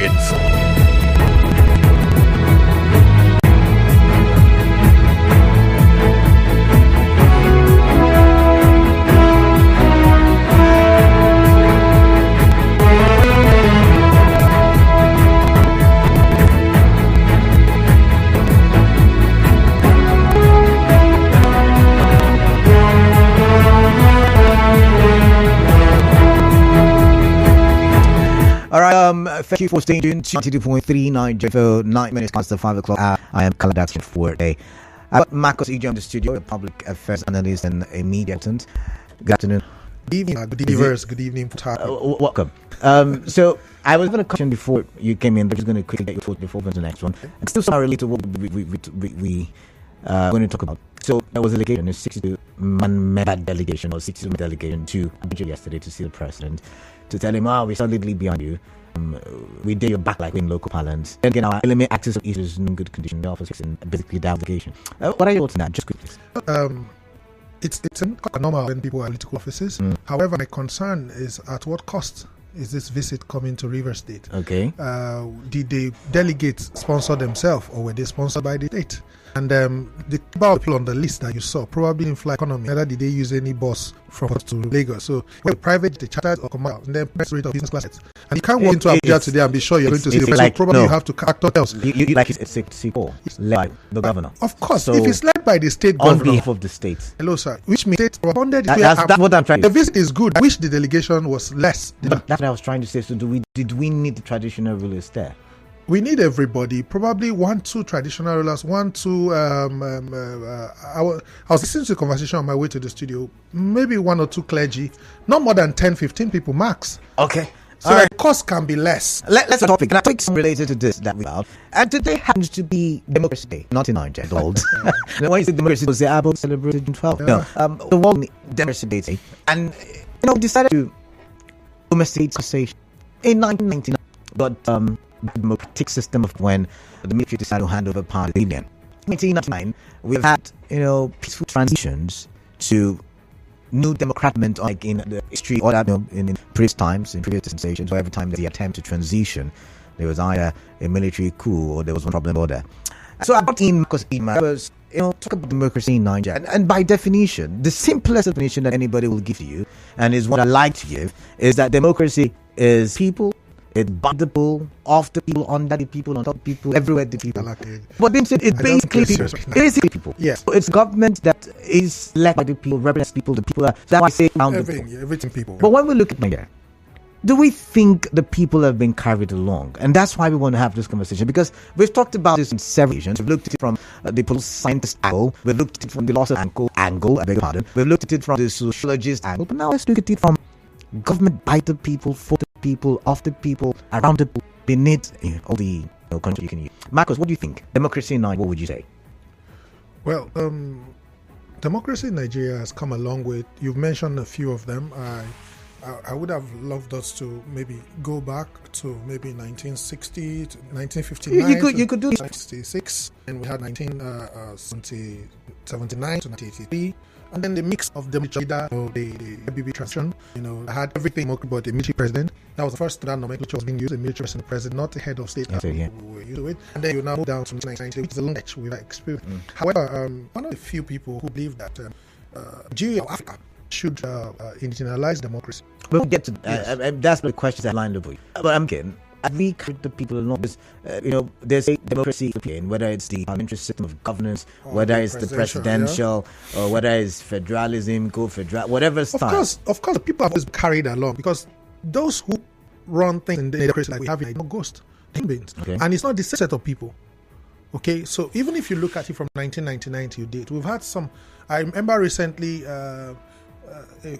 Info. All right, thank you for staying tuned to 92.3 Nigeria. 9 minutes past the 5 o'clock hour. I am Kaladax for today. I've got Marcus Ijioma in the studio, a public affairs analyst and a media consultant. Good afternoon. Good evening, good evening. Welcome. So I was having a question before you came in, but just going to quickly get your thoughts before we go to the next one. It's still somewhat related to what we going to talk about. So there was a delegation, a 62-man delegation or 62-man delegation to Abuja yesterday to see the president, to tell him, we're solidly behind you. We did your back like in local parlance. Again, our element access of issues in good condition. The office and basically the delegation. What are your thoughts on that? Just quickly. It's normal when people are in political offices. However, my concern is at what cost is this visit coming to Rivers State? Okay. Did the delegates sponsor themselves or were they sponsored by the state? And the people on the list that you saw probably in fly economy. Neither did they use any bus from to Lagos. So private, the chartered or commercial, and then press rate of business class. And you can't walk into Abuja today and be sure you're going to see the president. So probably you have to act else. You like it's C4 led by the governor. Of course, so if it's led by the state on governor. behalf of the state. Hello, sir. Which means state funded. That's what I'm trying to say. The visit is good. I wish the delegation was less. But that's what I was trying to say. So did we need the traditional rulers there? We need everybody, probably 1-2 traditional rulers, 1-2. I was listening to a conversation on my way to the studio, maybe 1 or 2 clergy, not more than 10-15 people max. Okay. So the cost can be less. Let's topic. Can I take some related to this that we have? And today happens to be Democracy Day, not in Nigeria. Old. When you say Democracy Day, was the Apple celebrated in 12? Yeah. No. The World Democracy Day, and decided to domesticate conversation in 1999, but democratic system of when the military decided to hand over power to the union. In 1999, we've had peaceful transitions to new democratic, like in the history or in previous times, in previous dispensations, where every time there's the attempt to transition, there was either a military coup or there was one problem or other. So I brought in Marcus Ijioma, was talk about democracy in Nigeria, and by definition, the simplest definition that anybody will give to you, and is what I like to give, is that democracy is people. It's by the people, of the people, under the people, on top of the people, everywhere the people. But then it's basically people. Basically people. Yes. So it's government that is led by the people, represents people, the people. That's why I say everything people. But when we look at Nigeria, do we think the people have been carried along? And that's why we want to have this conversation, because we've talked about this in several regions. We've looked at it from the political scientist angle. We've looked at it from the philosopher angle. I beg your pardon. We've looked at it from the sociologist angle. But now let's look at it from government by the people, for the people, of the people, around the people, beneath all the country you can use. Marcus, what do you think? Democracy in Nigeria, what would you say? Well, democracy in Nigeria has come a long way. You've mentioned a few of them. I would have loved us to maybe go back to maybe 1960 to 1959. You could do 1966, and we had 1979 to 1983. And then the mix of the military leader, the ABB transition, I had everything but the military president. That was the first that nomenclature was being used, the military president, not the head of state. We were used to it. And then you now move down to 1990, which is the longest we've experienced. However, one of the few people who believe that Nigeria or Africa should internalize democracy. We'll get to that's the questions that lined up for you. But I'm kidding. Have we carried the people along? Because, there's a democracy in whether it's the parliamentary system of governance, whether it's the presidential, or whether it's federalism, whatever style. Of course, the people have always carried along, because those who run things in the democracy like we have, no ghost, okay. And it's not the same set of people. Okay, so even if you look at it from 1999 to date, we've had some. I remember recently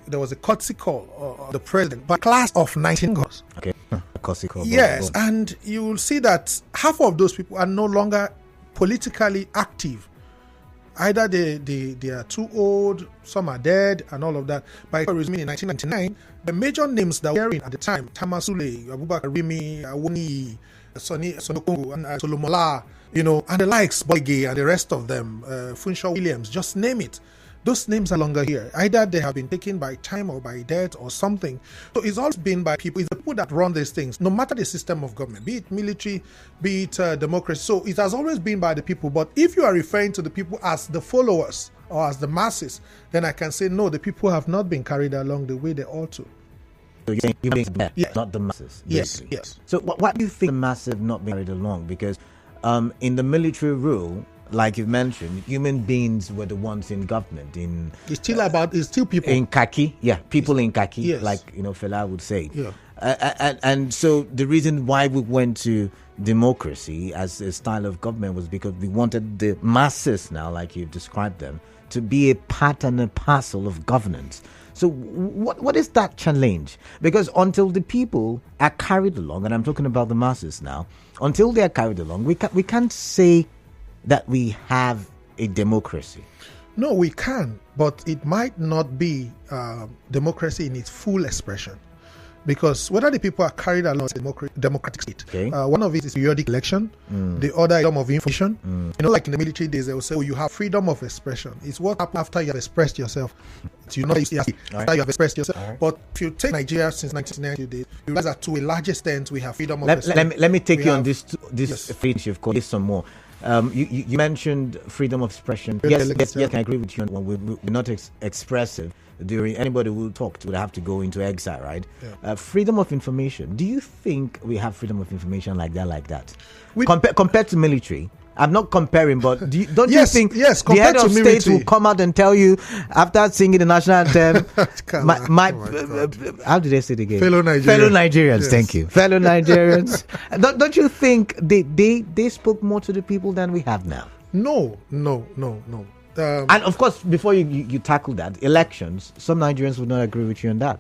there was a courtesy call of the president, but class of 19 girls. Okay, courtesy call. Yes, and you will see that half of those people are no longer politically active. Either they are too old, some are dead, and all of that. By in 1999, the major names that were in at the time, Tamasule, Abubakar Rimi, Awoni, Sonny Sonokongo, and Solomola, and the likes, Boyge, and the rest of them, Funshaw Williams, just name it. those names are longer here. Either they have been taken by time or by death or something. So it's always been by people. It's the people that run these things, no matter the system of government, be it military, be it democracy. So it has always been by the people. But if you are referring to the people as the followers or as the masses, then I can say, no, the people have not been carried along the way they ought to. So you're saying yes, not the masses. Yes, basically. yes. So what do you think the masses have not been carried along? Because in the military rule, like you've mentioned, human beings were the ones in government. It's still people in khaki. Yeah, people in khaki, yes. like Fela would say. Yeah. And so the reason why we went to democracy as a style of government was because we wanted the masses now, like you've described them, to be a part and a parcel of governance. So what is that challenge? Because until the people are carried along, and I'm talking about the masses now, until they are carried along, we can't say that we have a democracy. No, we can, but it might not be democracy in its full expression. Because whether the people are carried along as a democratic state, okay. One of it is periodic election, the other is freedom of information. Like in the military days, they will say, you have freedom of expression. It's what happens after you have expressed yourself. So after you have expressed yourself. Right. But if you take Nigeria since 1990, you realize that to a large extent, we have freedom of expression. Let me take you on this phrase you've called this some more. You mentioned freedom of expression. Yes, I agree with you. When we're not expressive, anybody who talked would have to go into exile, right? Yeah. Freedom of information. Do you think we have freedom of information like that? Compared to military? I'm not comparing, but don't you think the head of state will come out and tell you after singing the national anthem, how did they say it again? Fellow Nigerians. Fellow Nigerians, yes. Thank you. Fellow Nigerians. Don't you think they spoke more to the people than we have now? No. And of course, before you tackle that, elections, some Nigerians would not agree with you on that.